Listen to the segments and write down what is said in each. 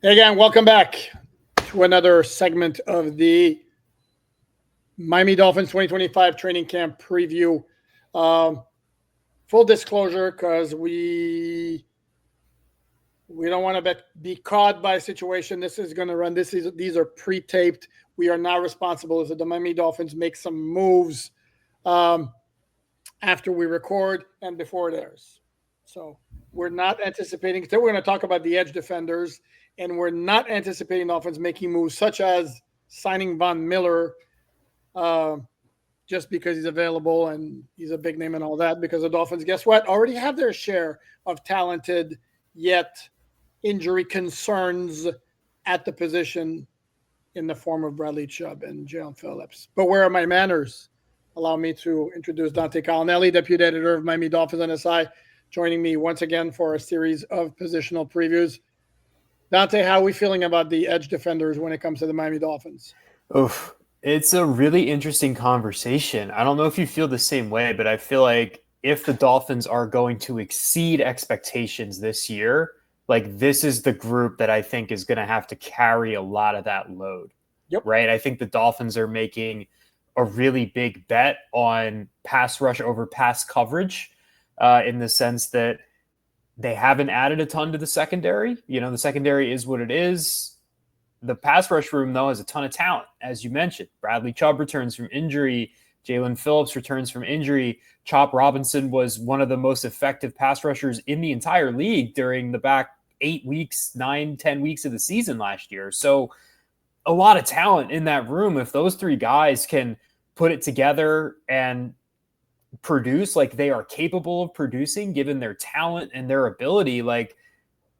Hey again, welcome back to another segment of the Miami Dolphins 2025 training camp preview. Full disclosure, because we don't want to be caught by a situation. This is going to run. These are pre-taped. We are not responsible if the Miami Dolphins make some moves after we record and before it airs. So we're not anticipating. Today we're going to talk about the edge defenders, and we're not anticipating Dolphins making moves such as signing Von Miller just because he's available and he's a big name and all that. Because the Dolphins, guess what, already have their share of talented yet injury concerns at the position in the form of Bradley Chubb and Jaylen Phillips. But where are my manners? Allow me to introduce Dante Collinelli, deputy editor of Miami Dolphins NSI, joining me once again for a series of positional previews. Dante, how are we feeling about the edge defenders when it comes to the Miami Dolphins? Oof. It's a really interesting conversation. I don't know if you feel the same way, but I feel like if the Dolphins are going to exceed expectations this year, like this is the group that I think is going to have to carry a lot of that load. Yep. Right? I think the Dolphins are making a really big bet on pass rush over pass coverage in the sense that they haven't added a ton to the secondary. You know, the secondary is what it is. The pass rush room, though, has a ton of talent, as you mentioned. Bradley Chubb returns from injury. Jaylen Phillips returns from injury. Chop Robinson was one of the most effective pass rushers in the entire league during the back 8 weeks, 9-10 weeks of the season last year. So a lot of talent in that room. If those three guys can put it together and produce like they are capable of producing, given their talent and their ability, like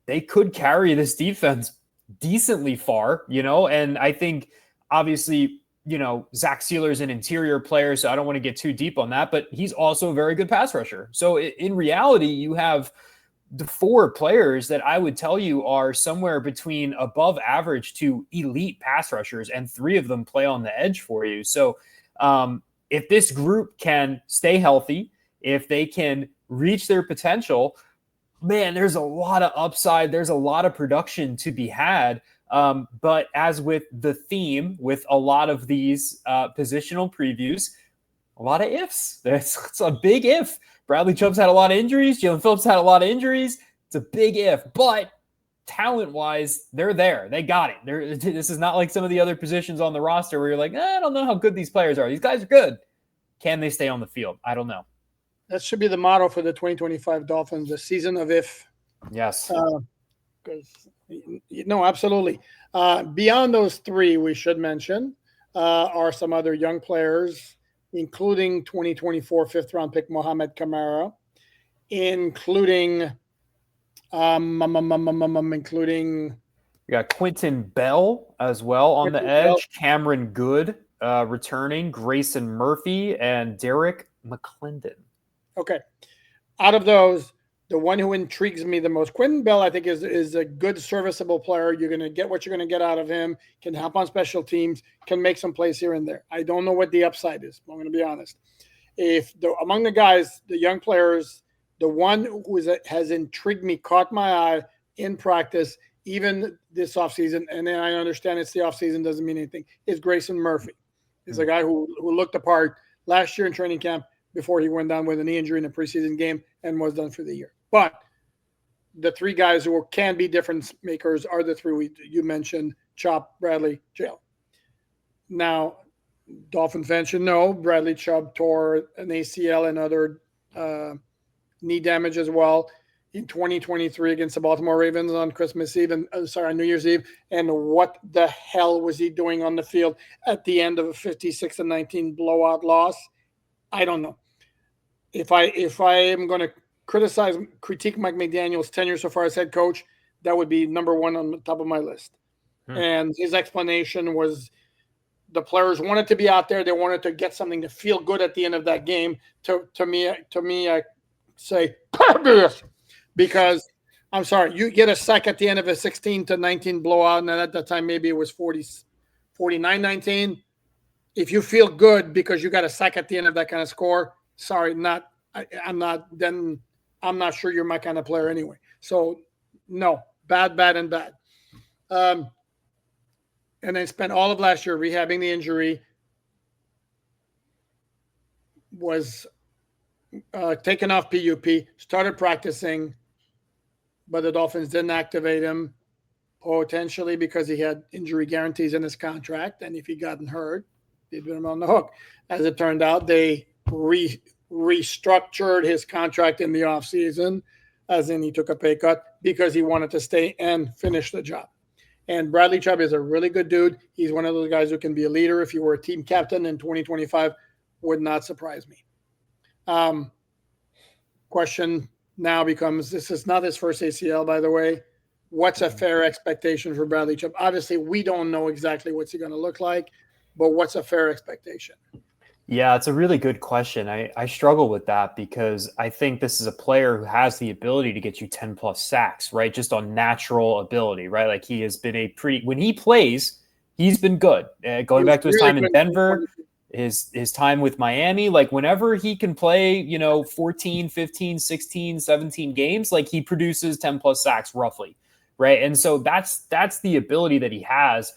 they could carry this defense decently far, you know? And I think obviously, you know, Zach Sealer is an interior player, so I don't want to get too deep on that, but he's also a very good pass rusher. So in reality, you have the four players that I would tell you are somewhere between above average to elite pass rushers, and three of them play on the edge for you. So if this group can stay healthy, if they can reach their potential, man, there's a lot of upside. There's a lot of production to be had. But as with the theme, with a lot of these positional previews, a lot of ifs. It's a big if. Bradley Chubb's had a lot of injuries. Jaylen Phillips had a lot of injuries. It's a big if. But talent-wise, they're there. They got it. This is not like some of the other positions on the roster where you're like, I don't know how good these players are. These guys are good. Can they stay on the field? I don't know. That should be the motto for the 2025 Dolphins, the season of if. Yes. No, absolutely. Beyond those three, we should mention are some other young players, including 2024 fifth-round pick Mohamed Kamara, including we got Quentin Bell as well on the edge, Bell. Cameron Good returning, Grayson Murphy, and Derek McClendon. Okay. Out of those, the one who intrigues me the most, Quentin Bell, I think is a good, serviceable player. You're going to get what you're going to get out of him, can help on special teams, can make some plays here and there. I don't know what the upside is. I'm going to be honest. Among the guys, the young players, the one who has intrigued me, caught my eye in practice, even this offseason, and then I understand it's the offseason, doesn't mean anything, is Grayson Murphy. He's a guy who looked apart last year in training camp before he went down with a knee injury in a preseason game and was done for the year. But the three guys who can be difference makers are the three you mentioned, Chop, Bradley, Jaylen. Now, Dolphin fans should know Bradley Chubb tore an ACL and other knee damage as well in 2023 against the Baltimore Ravens on Christmas Eve on New Year's Eve. And what the hell was he doing on the field at the end of a 56-19 blowout loss? I don't know. If I am going to critique Mike McDaniel's tenure so far as head coach, that would be number one on the top of my list. And his explanation was the players wanted to be out there. They wanted to get something to feel good at the end of that game. To me, I say, because I'm sorry, you get a sack at the end of a 16-19 blowout, and at that time maybe it was 49-19. If you feel good because you got a sack at the end of that kind of score, sorry, I'm not sure you're my kind of player anyway. So no, bad, and bad. And then spent all of last year rehabbing the injury. Was taken off PUP, started practicing, but the Dolphins didn't activate him, potentially because he had injury guarantees in his contract, and if he gotten hurt, they'd put him on the hook. As it turned out, they restructured his contract in the offseason, as in he took a pay cut because he wanted to stay and finish the job. And Bradley Chubb is a really good dude. He's one of those guys who can be a leader. If you were a team captain in 2025, would not surprise me. Question now becomes, this is not his first ACL, by the way. What's a fair expectation for Bradley Chubb? Obviously, we don't know exactly what's he going to look like, but what's a fair expectation? Yeah, it's a really good question. I struggle with that because I think this is a player who has the ability to get you 10 plus sacks, right? Just on natural ability, right? Like he has been when he plays, he's been good. Going back to his time in Denver, his time with Miami, like whenever he can play, 14, 15, 16, 17 games, like he produces 10 plus sacks roughly, right? And so that's the ability that he has.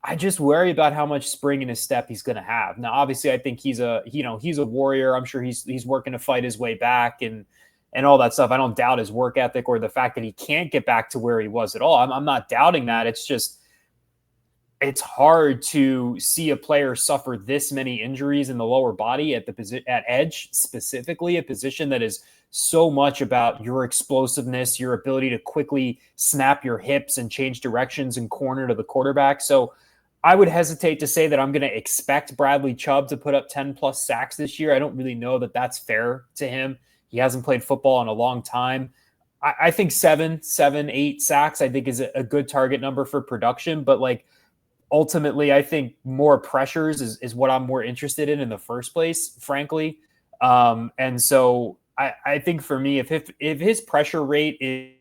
I just worry about how much spring in his step he's going to have. Now, obviously, I think he's a warrior. I'm sure he's working to fight his way back and all that stuff. I don't doubt his work ethic or the fact that he can't get back to where he was at all. I'm not doubting that. It's just, it's hard to see a player suffer this many injuries in the lower body at edge, specifically a position that is so much about your explosiveness, your ability to quickly snap your hips and change directions and corner to the quarterback. So I would hesitate to say that I'm going to expect Bradley Chubb to put up 10 plus sacks this year. I don't really know that that's fair to him. He hasn't played football in a long time. I think 7, 8 sacks, I think is a good target number for production. But like ultimately, I think more pressures is what I'm more interested in the first place, frankly. And so I think for me, if his pressure rate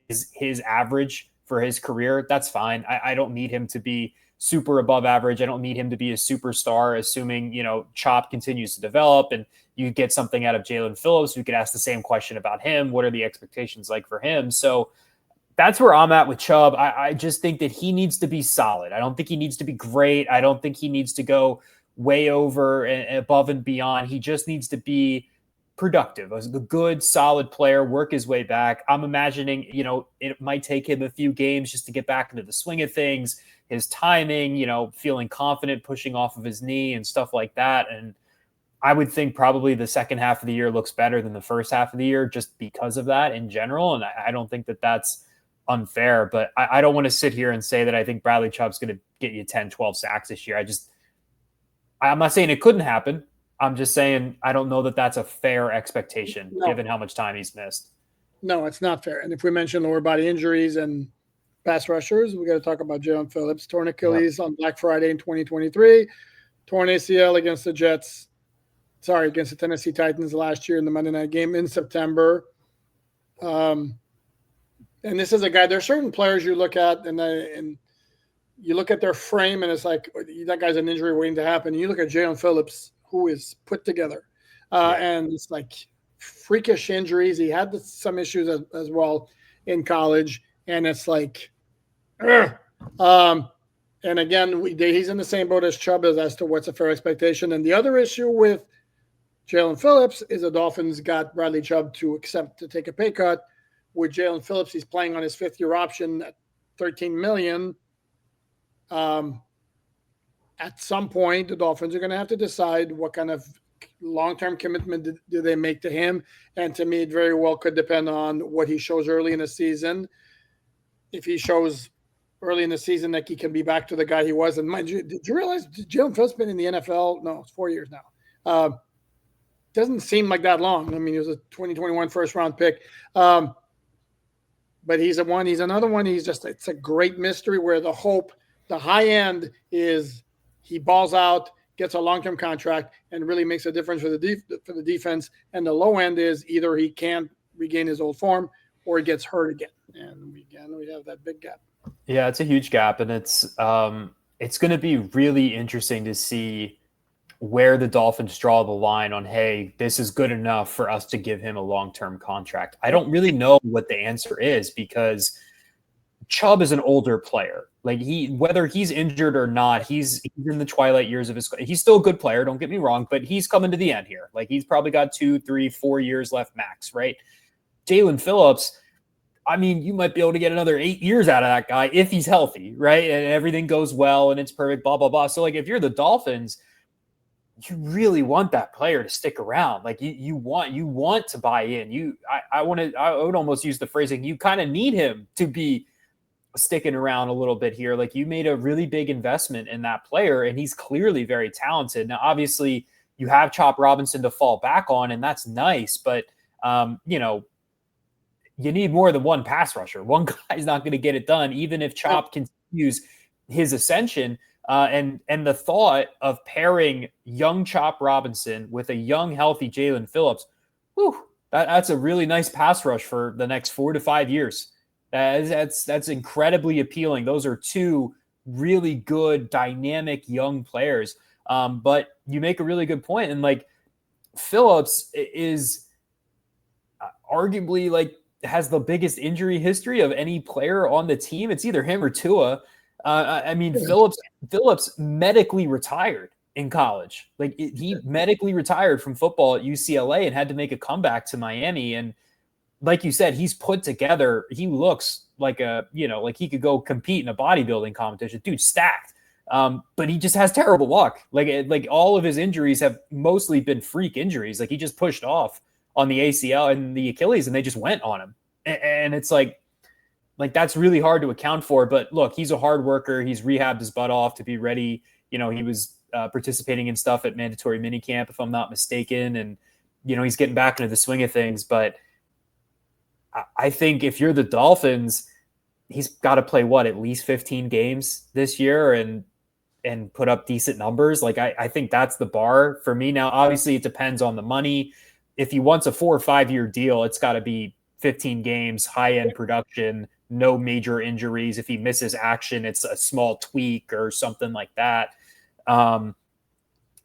is his average for his career, that's fine. I don't need him to be super above average. I don't need him to be a superstar, assuming, Chop continues to develop and you get something out of Jaylen Phillips. We could ask the same question about him. What are the expectations like for him? So that's where I'm at with Chubb. I just think that he needs to be solid. I don't think he needs to be great. I don't think he needs to go way over and above and beyond. He just needs to be productive, as a good, solid player, work his way back. I'm imagining, it might take him a few games just to get back into the swing of things, his timing, feeling confident, pushing off of his knee and stuff like that. And I would think probably the second half of the year looks better than the first half of the year just because of that in general. And I don't think that that's unfair, but I don't want to sit here and say that I think Bradley Chubb's going to get you 10, 12 sacks this year. I'm not saying it couldn't happen. I'm just saying I don't know that that's a fair expectation given how much time he's missed. No, it's not fair. And if we mention lower body injuries and pass rushers, we got to talk about Jaylen Phillips. Torn Achilles on Black Friday in 2023. Torn ACL against the Tennessee Titans last year in the Monday night game in September. And this is a guy, there are certain players you look at and you look at their frame and it's like, that guy's an injury waiting to happen. And you look at Jaylen Phillips, who is put together. And it's like freakish injuries. He had some issues as well in college. And it's like, and again, he's in the same boat as Chubb as to what's a fair expectation. And the other issue with Jaylen Phillips is the Dolphins got Bradley Chubb to take a pay cut. With Jaylen Phillips, he's playing on his fifth-year option at $13 million. At some point, the Dolphins are going to have to decide what kind of long-term commitment do they make to him. And to me, it very well could depend on what he shows early in the season. If he shows early in the season that he can be back to the guy he was. And mind you, did you realize Jaylen Phillips been in the NFL? No, it's 4 years now. Doesn't seem like that long. I mean, he was a 2021 first-round pick. But he's another one. It's a great mystery where the high end is he balls out, gets a long-term contract, and really makes a difference for the defense. And the low end is either he can't regain his old form or he gets hurt again. And we have that big gap. Yeah, it's a huge gap, and it's going to be really interesting to see where the Dolphins draw the line on, hey, this is good enough for us to give him a long-term contract. I don't really know what the answer is because Chubb is an older player. Like whether he's injured or not, he's in the twilight years of his. He's still a good player. Don't get me wrong, but he's coming to the end here. Like he's probably got 2, 3, 4 years left max, right? Jaylen Phillips, I mean, you might be able to get another 8 years out of that guy if he's healthy, right? And everything goes well and it's perfect, blah, blah, blah. So like if you're the Dolphins, you really want that player to stick around. Like you want to buy in. I would almost use the phrasing, you kind of need him to be sticking around a little bit here. Like you made a really big investment in that player and he's clearly very talented. Now, obviously you have Chop Robinson to fall back on and that's nice, but you need more than one pass rusher. One guy's not going to get it done, even if Chop continues his ascension. And the thought of pairing young Chop Robinson with a young, healthy Jaylen Phillips, that's a really nice pass rush for the next 4 to 5 years. That's incredibly appealing. Those are two really good, dynamic young players. But you make a really good point. And like Phillips is arguably like has the biggest injury history of any player on the team. It's either him or Tua. I mean, Phillips medically retired in college. Like he medically retired from football at UCLA and had to make a comeback to Miami. And like you said, he's put together. He looks like like he could go compete in a bodybuilding competition. Dude, stacked. But he just has terrible luck. Like all of his injuries have mostly been freak injuries. Like he just pushed off on the ACL and the Achilles and they just went on him. And it's like that's really hard to account for. But look, he's a hard worker. He's rehabbed his butt off to be ready. He was participating in stuff at mandatory minicamp, if I'm not mistaken. And, he's getting back into the swing of things. But I think if you're the Dolphins, he's got to play at least 15 games this year and put up decent numbers. Like I think that's the bar for me. Now, obviously it depends on the money. If he wants a 4 or 5 year deal, it's got to be 15 games, high-end production, no major injuries. If he misses action, it's a small tweak or something like that.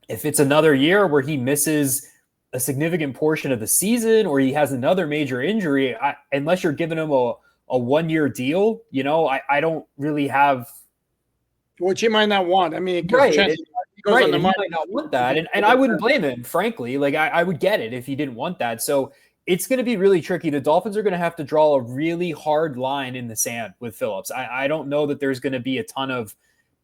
If it's another year where he misses a significant portion of the season or he has another major injury, unless you're giving him a 1 year deal, I don't really have. Which he might not want. I mean, right. He might not want that. And I wouldn't blame him, frankly. Like I would get it if he didn't want that. So it's going to be really tricky. The Dolphins are going to have to draw a really hard line in the sand with Phillips. I don't know that there's going to be a ton of,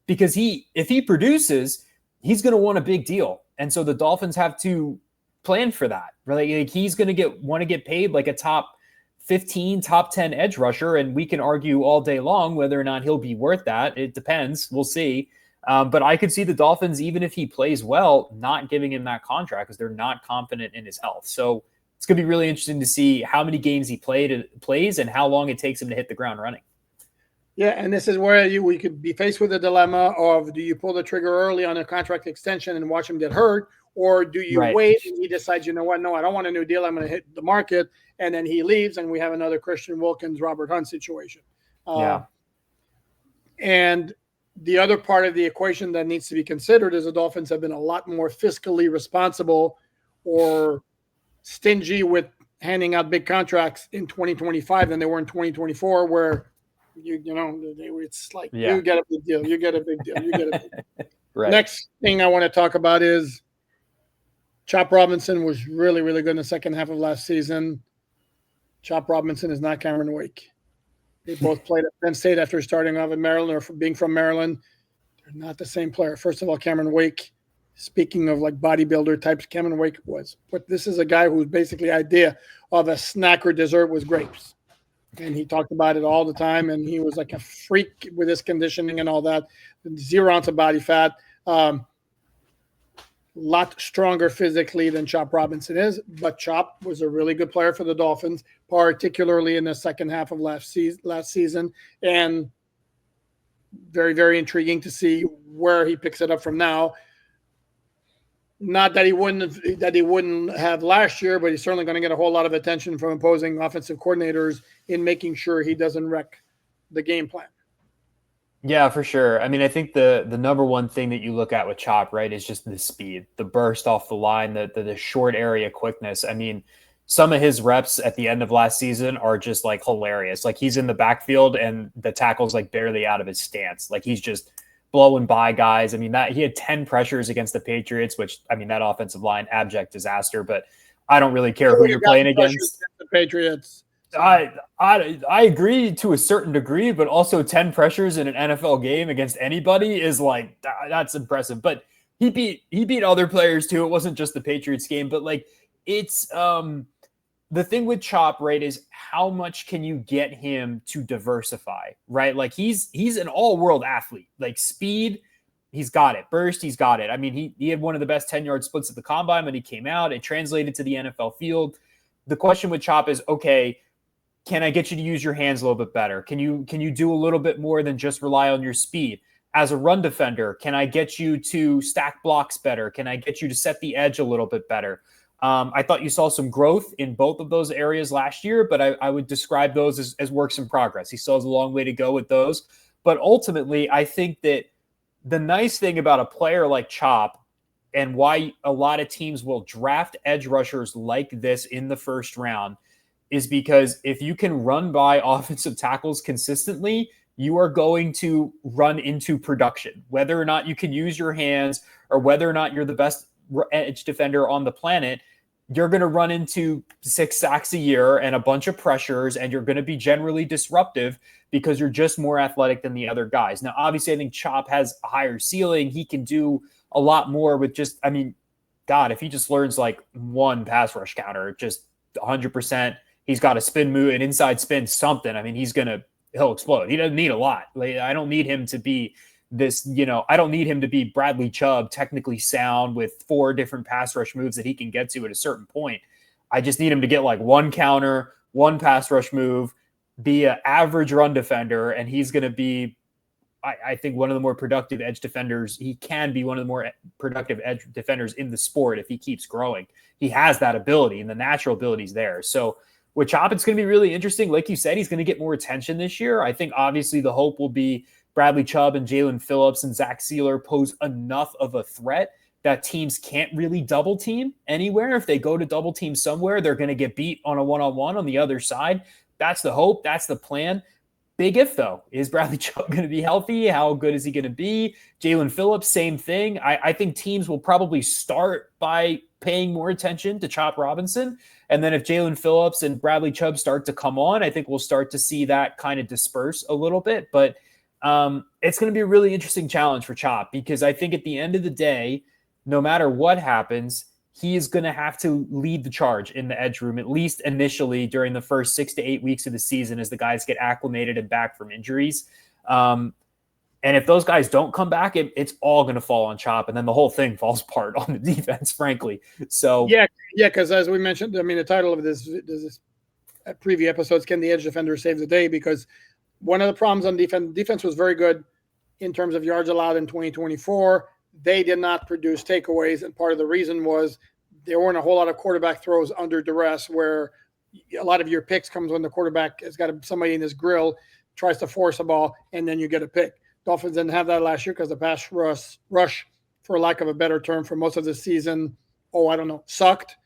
because if he produces, he's going to want a big deal. And so the Dolphins have to plan for that. Really, like he's going to want to get paid like a top 15, top 10 edge rusher. And we can argue all day long whether or not he'll be worth that. It depends. We'll see. But I could see the Dolphins, even if he plays well, not giving him that contract because they're not confident in his health. So it's going to be really interesting to see how many games he plays and how long it takes him to hit the ground running. Yeah, and this is where we could be faced with a dilemma of, do you pull the trigger early on a contract extension and watch him get hurt, or do you wait and he decides, no, I don't want a new deal, I'm going to hit the market, and then he leaves and we have another Christian Wilkins, Robert Hunt situation. And the other part of the equation that needs to be considered is the Dolphins have been a lot more fiscally responsible or stingy with handing out big contracts in 2025 than they were in 2024, where it's like you get a big deal, you get a big deal, you get a big deal. Right. Next thing I want to talk about is Chop Robinson was really, really good in the second half of last season. Chop Robinson is not Cameron Wake. They both played at Penn State after starting off at Maryland or being from Maryland. They're not the same player. First of all, Cameron Wake, speaking of like bodybuilder types, Cameron Wake was. But this is a guy whose basically idea of a snack or dessert was grapes. And he talked about it all the time. And he was like a freak with his conditioning and all that. 0 ounce of body fat. Lot stronger physically than Chop Robinson is. But Chop was a really good player for the Dolphins, particularly in the second half of last season. And very, very intriguing to see where he picks it up from now. Not that he wouldn't have last year, but he's certainly going to get a whole lot of attention from opposing offensive coordinators in making sure he doesn't wreck the game plan. Yeah, for sure. I mean, I think the number one thing that you look at with Chop, right, is just the speed, the burst off the line, the short area quickness. I mean, some of his reps at the end of last season are just like hilarious. Like he's in the backfield and the tackle's like barely out of his stance. Like he's just blowing by guys. I mean, that he had 10 pressures against the Patriots, which, I mean, that offensive line, abject disaster, but I don't really care who you're playing against. The Patriots. I agree to a certain degree, but also 10 pressures in an NFL game against anybody is like, that's impressive. But he beat other players too. It wasn't just the Patriots game, but like it's the thing with Chop, right, is how much can you get him to diversify, right? Like he's an all-world athlete. Like speed, he's got it. Burst, he's got it. I mean, he had one of the best 10-yard splits at the combine when he came out. It translated to the NFL field. The question with Chop is, okay, can I get you to use your hands a little bit better? Can you do a little bit more than just rely on your speed? As a run defender, can I get you to stack blocks better? Can I get you to set the edge a little bit better? I thought you saw some growth in both of those areas last year, but I would describe those as works in progress. He still has a long way to go with those. But ultimately, I think that the nice thing about a player like Chop and why a lot of teams will draft edge rushers like this in the first round is because if you can run by offensive tackles consistently, you are going to run into production. Whether or not you can use your hands or whether or not you're the best edge defender on the planet, you're going to run into 6 sacks a year and a bunch of pressures, and you're going to be generally disruptive because you're just more athletic than the other guys. Now, obviously, I think Chop has a higher ceiling. He can do a lot more with just, I mean, God, if he just learns like one pass rush counter, just 100%, he's got a spin move, an inside spin, something. I mean, he'll explode. He doesn't need a lot. Like, I don't need him to be this, I don't need him to be Bradley Chubb, technically sound with 4 different pass rush moves that he can get to at a certain point. I just need him to get like one counter, one pass rush move, be an average run defender, and he's going to be, I think, one of the more productive edge defenders. He can be one of the more productive edge defenders in the sport if he keeps growing. He has that ability, and the natural ability is there. So with Chop, it's going to be really interesting. Like you said, he's going to get more attention this year. I think obviously the hope will be Bradley Chubb and Jaylen Phillips and Zach Sealer pose enough of a threat that teams can't really double team anywhere. If they go to double team somewhere, they're going to get beat on a one-on-one on the other side. That's the hope. That's the plan. Big if, though. Is Bradley Chubb going to be healthy? How good is he going to be? Jaylen Phillips, same thing. I think teams will probably start by paying more attention to Chop Robinson. And then if Jaylen Phillips and Bradley Chubb start to come on, I think we'll start to see that kind of disperse a little bit. But it's going to be a really interesting challenge for Chop because I think at the end of the day, no matter what happens, he is going to have to lead the charge in the edge room, at least initially during the first 6 to 8 weeks of the season as the guys get acclimated and back from injuries. And if those guys don't come back, it's all going to fall on Chop, and then the whole thing falls apart on the defense, frankly. So yeah, because as we mentioned, I mean, the title of this preview episodes, Can the Edge Defender Save the Day? Because one of the problems on defense was very good in terms of yards allowed in 2024. They did not produce takeaways, and part of the reason was there weren't a whole lot of quarterback throws under duress where a lot of your picks comes when the quarterback has got somebody in his grill, tries to force a ball, and then you get a pick. Dolphins didn't have that last year because the pass rush, for lack of a better term, for most of the season, sucked.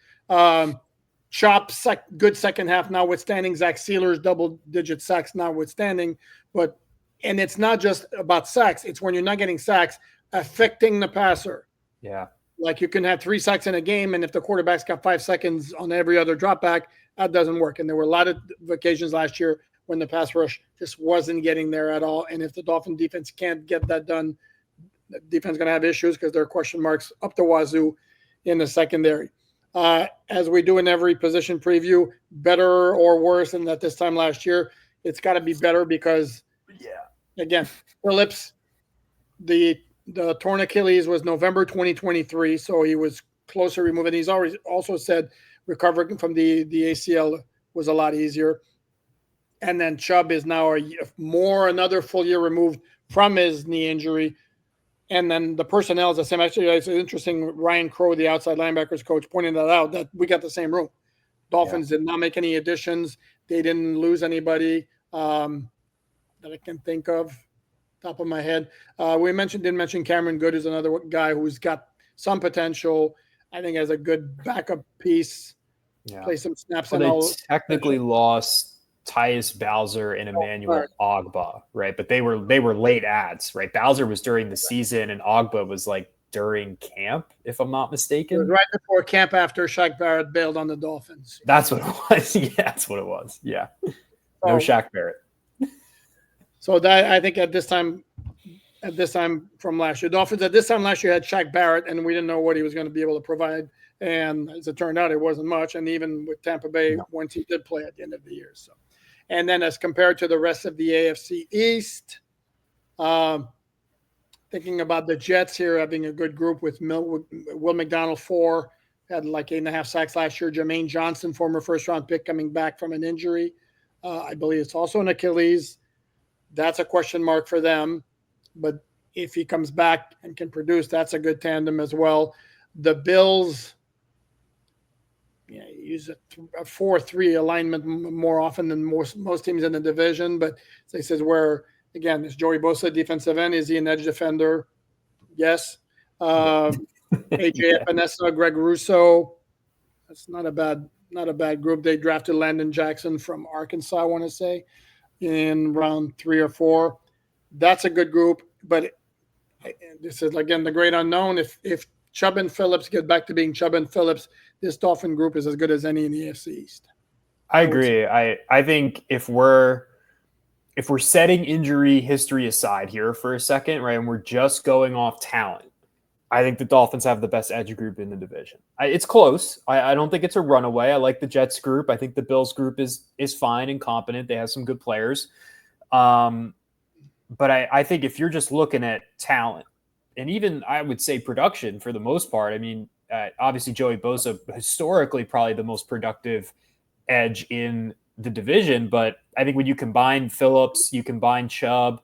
Chop, good second half notwithstanding, Zach Sealer's double-digit sacks notwithstanding. And it's not just about sacks. It's when you're not getting sacks, affecting the passer. Yeah. Like you can have 3 sacks in a game, and if the quarterback's got 5 seconds on every other drop back, that doesn't work. And there were a lot of occasions last year when the pass rush just wasn't getting there at all. And if the Dolphin defense can't get that done, the defense is going to have issues because there are question marks up the wazoo in the secondary. As we do in every position preview, better or worse than that this time last year, it's got to be better because, again, Phillips, the torn Achilles was November 2023, so he was closer removed. And he's already also said recovering from the ACL was a lot easier. And then Chubb is now another full year removed from his knee injury. And then the personnel is the same. Actually, it's interesting. Ryan Crowe, the outside linebackers coach, pointed that out, that we got the same room. Dolphins did not make any additions. They didn't lose anybody that I can think of, top of my head. We didn't mention Cameron Good is another guy who's got some potential. I think as a good backup piece. Yeah. play some snaps. Well, And they all. technically lost Tyus Bowser and Emmanuel Ogba, right? But they were late ads, right? Bowser was during the season, and Ogba was like during camp, if I'm not It was mistaken. right before camp after Shaq Barrett bailed on the Dolphins. That's what it was. Yeah, that's what it was. Yeah. No Shaq Barrett. So that I think at this time from last year, Dolphins at this time last year had Shaq Barrett, and we didn't know what he was going to be able to provide. And as it turned out, it wasn't much. And even with Tampa Bay, once he did play at the end of the year. So, and then as compared to the rest of the AFC East, thinking about the Jets here having a good group with Will McDonald, 4, had like 8.5 sacks last year. Jermaine Johnson, former first-round pick, coming back from an injury. I believe it's also an Achilles. That's a question mark for them. But if he comes back and can produce, that's a good tandem as well. The Bills, use a 4-3 alignment more often than most teams in the division. But as I says, where, again, is Joey Bosa defensive end? Is he an edge defender? Yes. AJ Epinesa, Greg Russo. That's not a bad group. They drafted Landon Jackson from Arkansas, I want to say, in round 3 or 4. That's a good group. But this is, again, the great unknown. If Chubb and Phillips get back to being Chubb and Phillips, this Dolphin group is as good as any in the AFC East. I agree. I think if we're setting injury history aside here for a second, right, and we're just going off talent, I think the Dolphins have the best edge group in the division. It's close. I don't think it's a runaway. I like the Jets group. I think the Bills group is fine and competent. They have some good players. But I think if you're just looking at talent, and even I would say production for the most part, I mean, obviously Joey Bosa, historically probably the most productive edge in the division. But I think when you combine Phillips, you combine Chubb,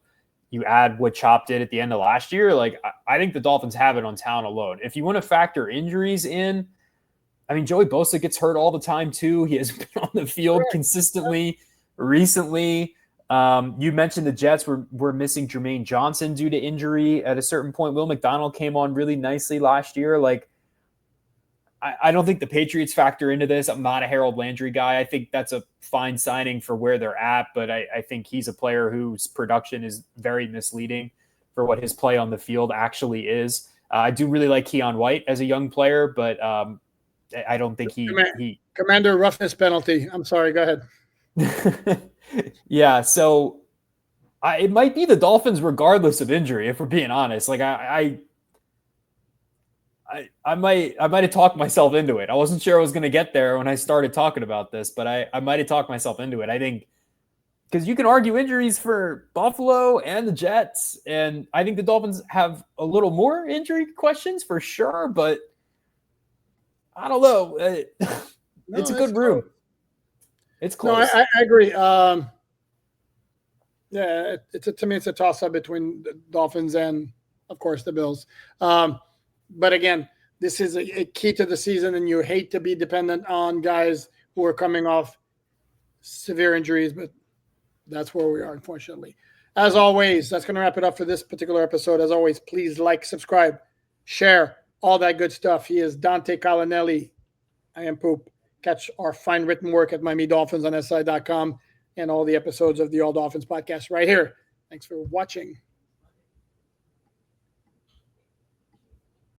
you add what Chop did at the end of last year, like I think the Dolphins have it on talent alone. If you want to factor injuries in, I mean, Joey Bosa gets hurt all the time too. He has been on the field consistently recently. You mentioned the Jets were missing Jermaine Johnson due to injury at a certain point. Will McDonald came on really nicely last year. Like, I don't think the Patriots factor into this. I'm not a Harold Landry guy. I think that's a fine signing for where they're at, but I think he's a player whose production is very misleading for what his play on the field actually is. I do really like Keon White as a young player, but I don't think he Commander roughness penalty. I'm sorry. Go ahead. Yeah, so it might be the Dolphins regardless of injury, if we're being honest. Like I might have talked myself into it. I wasn't sure I was going to get there when I started talking about this, but I might have talked myself into it. I think because you can argue injuries for Buffalo and the Jets, and I think the Dolphins have a little more injury questions for sure, but I don't know. It's a good room. It's close. No, I agree. Yeah, to me, it's a toss-up between the Dolphins and, of course, the Bills. But again, this is a key to the season, and you hate to be dependent on guys who are coming off severe injuries, but that's where we are, unfortunately. As always, that's going to wrap it up for this particular episode. As always, please like, subscribe, share, all that good stuff. He is Dante Collinelli. I am Poop. Catch our fine written work at MiamiDolphins on SI.com and all the episodes of the All Dolphins podcast right here. Thanks for watching.